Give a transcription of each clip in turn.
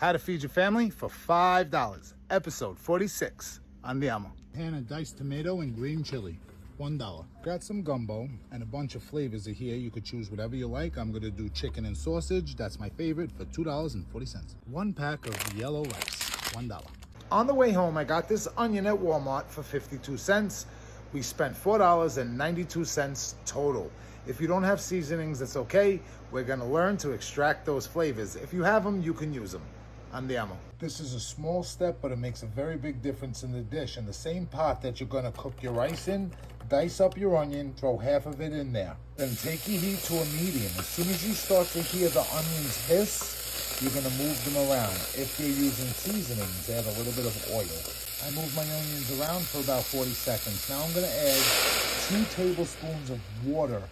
How to Feed Your Family for $5. Episode 46. Andiamo. Pan of diced tomato and green chili. $1. Got some gumbo and a bunch of flavors are here. You could choose whatever you like. I'm going to do chicken and sausage. That's my favorite for $2.40. 1 pack of yellow rice. $1. On the way home, I got this onion at Walmart for 52 cents. We spent $4.92 total. If you don't have seasonings, it's okay. We're gonna learn to extract those flavors. If you have them, you can use them. Andiamo. This is a small step, but it makes a very big difference in the dish. In the same pot that you're gonna cook your rice in, dice up your onion, throw half of it in there. Then take your heat to a medium. As soon as you start to hear the onions hiss, you're gonna move them around. If you're using seasonings, add a little bit of oil. I move my onions around for about 40 seconds. Now I'm gonna add 2 tablespoons of water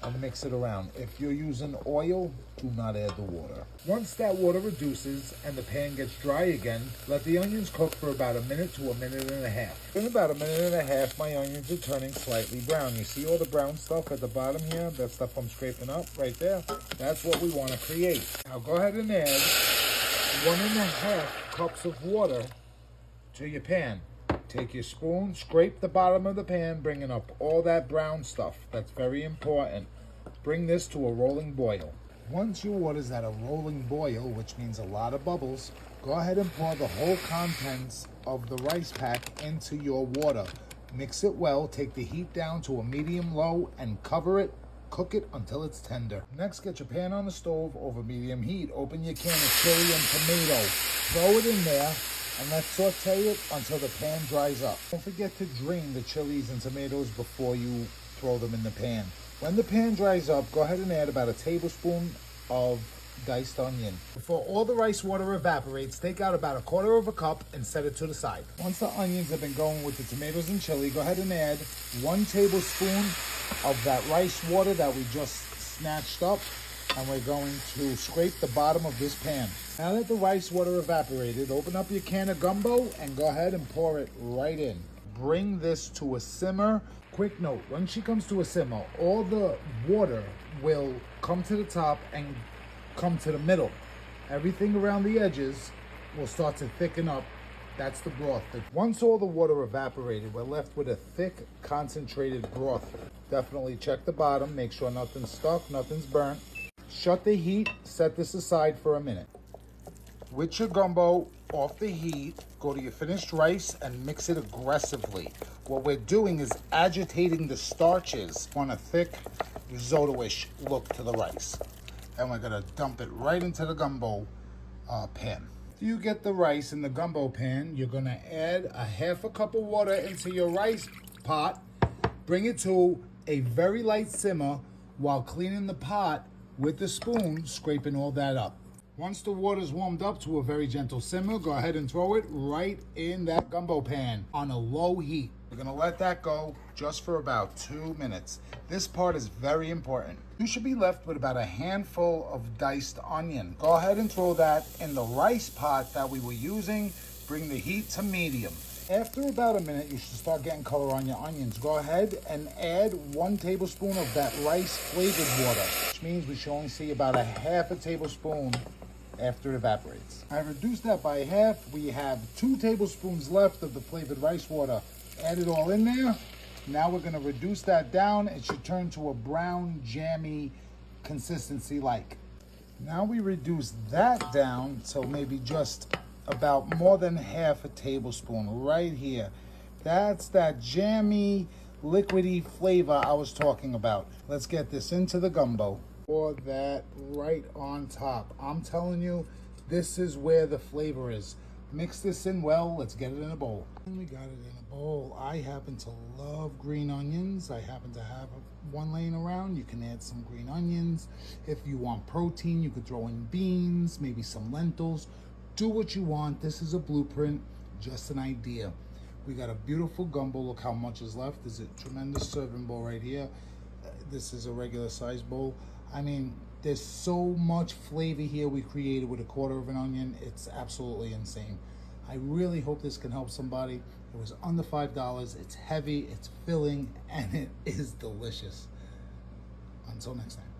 and mix it around. If you're using oil, do not add the water. Once that water reduces and the pan gets dry again, let the onions cook for about a minute to a minute and a half. In about a minute and a half, my onions are turning slightly brown. You see all the brown stuff at the bottom here? That stuff I'm scraping up right there? That's what we want to create. Now go ahead and add 1.5 cups of water to your pan. Take your spoon, scrape the bottom of the pan, bringing up all that brown stuff. That's very important. Bring this to a rolling boil. Once your water's at a rolling boil, which means a lot of bubbles, go ahead and pour the whole contents of the rice pack into your water. Mix it well, take the heat down to a medium-low and cover it. Cook it until it's tender. Next, get your pan on the stove over medium heat. Open your can of chili and tomato. Throw it in there and let's saute it until the pan dries up. Don't forget to drain the chilies and tomatoes before you throw them in the pan. When the pan dries up, go ahead and add about a tablespoon of diced onion. Before all the rice water evaporates, take out about 1/4 cup and set it to the side. Once the onions have been going with the tomatoes and chili, go ahead and add 1 tablespoon of that rice water that we just snatched up, and we're going to scrape the bottom of this pan. Now that the rice water evaporated, open up your can of gumbo and go ahead and pour it right in. Bring this to a simmer. Quick note, when she comes to a simmer, all the water will come to the top and come to the middle. Everything around the edges will start to thicken up. That's the broth. Once all the water evaporated, we're left with a thick, concentrated broth. Definitely check the bottom, make sure nothing's stuck, nothing's burnt. Shut the heat, set this aside for a minute. With your gumbo off the heat, go to your finished rice and mix it aggressively. What we're doing is agitating the starches on a thick risotto-ish look to the rice. And we're gonna dump it right into the gumbo pan. After you get the rice in the gumbo pan, you're gonna add 1/2 cup of water into your rice pot. Bring it to a very light simmer while cleaning the pot with the spoon, scraping all that up. Once the water's warmed up to a very gentle simmer, go ahead and throw it right in that gumbo pan on a low heat. We're gonna let that go just for about 2 minutes. This part is very important. You should be left with about a handful of diced onion. Go ahead and throw that in the rice pot that we were using. Bring the heat to medium. After about a minute, you should start getting color on your onions. Go ahead and add 1 tablespoon of that rice flavored water, which means we should only see about 1/2 tablespoon after it evaporates. I reduced that by half. We have 2 tablespoons left of the flavored rice water. Add it all in there. Now we're gonna reduce that down. It should turn to a brown, jammy consistency like. Now we reduce that down to maybe just about more than 1/2 tablespoon right here. That's that jammy, liquidy flavor I was talking about. Let's get this into the gumbo. Pour that right on top. I'm telling you, this is where the flavor is. Mix this in well. Let's get it in a bowl. And we got it in a bowl. I happen to love green onions. I happen to have one laying around. You can add some green onions. If you want protein, you could throw in beans, maybe some lentils. Do what you want. This is a blueprint, just an idea. We got a beautiful gumbo. Look how much is left. There's a tremendous serving bowl right here. This is a regular size bowl. I mean, there's so much flavor here we created with 1/4 of an onion. It's absolutely insane. I really hope this can help somebody. It was under $5. It's heavy, it's filling, and it is delicious. Until next time.